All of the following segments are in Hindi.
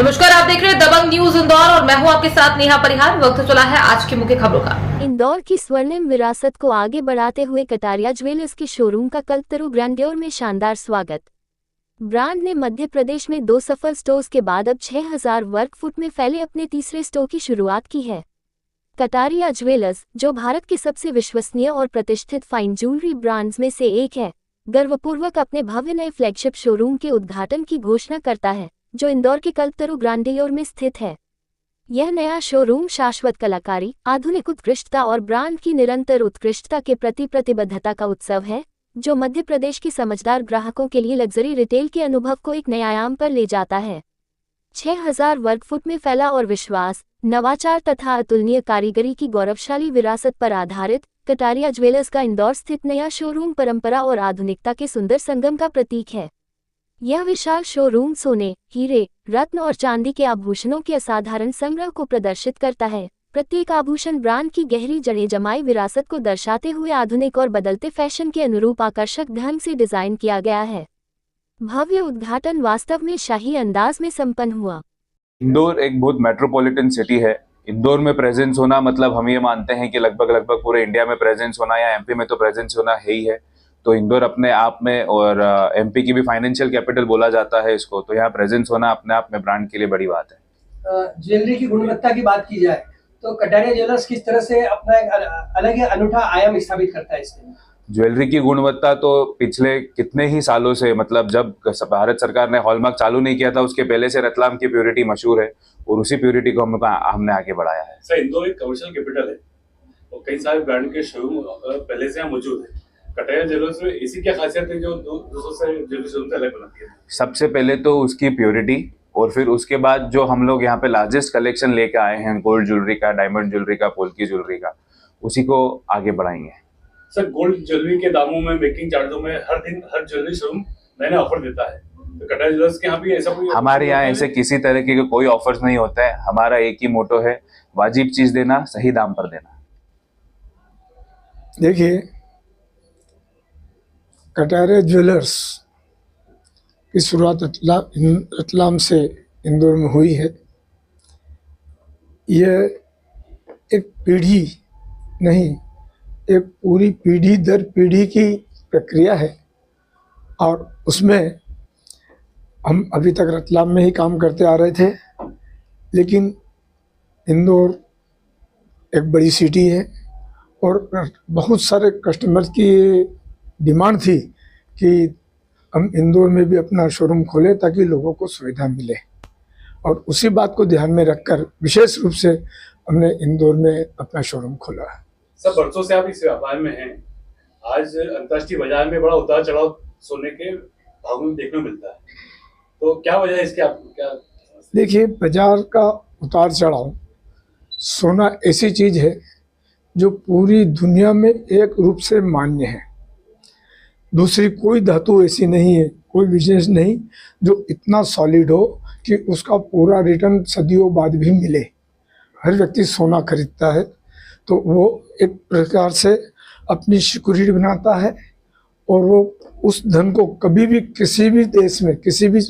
नमस्कार, आप देख रहे हैं दबंग न्यूज इंदौर और मैं हूं आपके साथ नेहा परिहार। वक्त चला है आज की मुख्य खबरों का। इंदौर की स्वर्णिम विरासत को आगे बढ़ाते हुए कटारिया ज्वेलर्स के शोरूम का कल्पतरू ग्रैंडियर में शानदार स्वागत। ब्रांड ने मध्य प्रदेश में 2 सफल स्टोर्स के बाद अब 6000 वर्ग फुट में फैले अपने तीसरे स्टोर की शुरुआत की है। कटारिया ज्वेलर्स, जो भारत के सबसे विश्वसनीय और प्रतिष्ठित फाइन ज्वेलरी ब्रांड्स में से एक है, गर्वपूर्वक अपने भव्य नए फ्लैगशिप शोरूम के उद्घाटन की घोषणा करता है, जो इंदौर के कल्पतरू ग्रैंडियर में स्थित है। यह नया शोरूम शाश्वत कलाकारी, आधुनिक उत्कृष्टता और ब्रांड की निरंतर उत्कृष्टता के प्रति प्रतिबद्धता का उत्सव है, जो मध्य प्रदेश के समझदार ग्राहकों के लिए लग्जरी रिटेल के अनुभव को एक नए आयाम पर ले जाता है। 6000 वर्ग फुट में फैला और विश्वास, नवाचार तथा अतुलनीय कारीगरी की गौरवशाली विरासत पर आधारित कटारिया ज्वेलर्स का इंदौर स्थित नया शोरूम परंपरा और आधुनिकता के सुंदर संगम का प्रतीक है। यह विशाल शोरूम सोने, हीरे, रत्न और चांदी के आभूषणों के असाधारण संग्रह को प्रदर्शित करता है। प्रत्येक आभूषण ब्रांड की गहरी जड़ें जमाई विरासत को दर्शाते हुए आधुनिक और बदलते फैशन के अनुरूप आकर्षक ढंग से डिजाइन किया गया है। भव्य उद्घाटन वास्तव में शाही अंदाज में संपन्न हुआ। इंदौर एक बहुत मेट्रोपॉलिटन सिटी है। इंदौर में प्रेजेंस होना मतलब हम ये मानते हैं कि लगभग पूरे इंडिया में प्रेजेंस होना या एमपी में तो प्रेजेंस होना है ही है। तो इंदौर अपने आप में, और एमपी की भी फाइनेंशियल कैपिटल बोला जाता है इसको, तो यहाँ प्रेजेंस होना अपने आप में ब्रांड के लिए बड़ी बात है। ज्वेलरी की गुणवत्ता की बात की जाए तो कटारिया ज्वेलर्स किस तरह से अपना एक अलग ही अनूठा आयाम स्थापित करता है इसमें? ज्वेलरी की गुणवत्ता तो पिछले कितने ही सालों से, मतलब जब भारत सरकार ने हॉलमार्क चालू नहीं किया था उसके पहले से रतलाम की प्योरिटी मशहूर है और उसी प्योरिटी को हमने आगे बढ़ाया है। सर, इंदौर एक कमर्शियल कैपिटल है और कई सारे ब्रांड के शोरूम पहले से यहाँ मौजूद है। कटारिया ज्वेलर्स में ऐसी क्या खासियत है जो दूसरों से ज्वेलरी शोरूम से अलग बनाती है? सबसे पहले तो उसकी प्योरिटी, और फिर उसके बाद जो हम लोग यहाँ पे लार्जेस्ट कलेक्शन लेके आए हैं गोल्ड ज्वेलरी का, डायमंड ज्वेलरी का, पोल्की ज्वेलरी का, उसी को आगे बढ़ाएंगे। सर, गोल्ड ज्वेलरी के दामों में, मेकिंग चार्जों में हर दिन हर ज्वेलरी शोरूम नया ऑफर देता है। तो कटारिया ज्वेलर्स के यहाँ भी ऐसा कोई? हमारे यहाँ ऐसे किसी तरह के कोई ऑफर्स नहीं होता है। हमारा एक ही मोटो है, वाजिब चीज देना, सही दाम पर देना। देखिए, कटारिया ज्वेलर्स की शुरुआत रतलाम से इंदौर में हुई है। यह एक पीढ़ी नहीं, एक पूरी पीढ़ी दर पीढ़ी की प्रक्रिया है और उसमें हम अभी तक रतलाम में ही काम करते आ रहे थे, लेकिन इंदौर एक बड़ी सिटी है और बहुत सारे कस्टमर की डिमांड थी कि हम इंदौर में भी अपना शोरूम खोलें ताकि लोगों को सुविधा मिले, और उसी बात को ध्यान में रखकर विशेष रूप से हमने इंदौर में अपना शोरूम खोला। सर, बरसों से आप इस व्यापार में हैं। आज अंतर्राष्ट्रीय बाजार में बड़ा उतार चढ़ाव सोने के भाव में देखने को मिलता है, तो क्या वजह है इसकी? आप क्या देखिए, बाजार का उतार चढ़ाव, सोना ऐसी चीज है जो पूरी दुनिया में एक रूप से मान्य है। दूसरी कोई धातु ऐसी नहीं है, कोई बिजनेस नहीं जो इतना सॉलिड हो कि उसका पूरा रिटर्न सदियों बाद भी मिले। हर व्यक्ति सोना खरीदता है तो वो एक प्रकार से अपनी सिक्योरिटी बनाता है और वो उस धन को कभी भी किसी भी देश में, किसी भी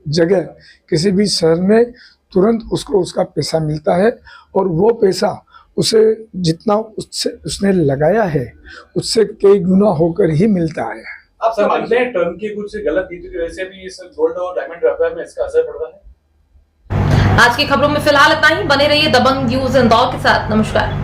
जगह, किसी भी शहर में तुरंत उसको उसका पैसा मिलता है, और वो पैसा उसे जितना उसने लगाया है उससे कई गुना होकर ही मिलता है। आप सर मानते हैं टर्म की कुछ गलत नीति की वजह से भी इस गोल्ड और डायमंड व्यापार में इसका असर पड़ रहा है? आज की खबरों में फिलहाल इतना ही। बने रहिए दबंग न्यूज इंदौर के साथ। नमस्कार।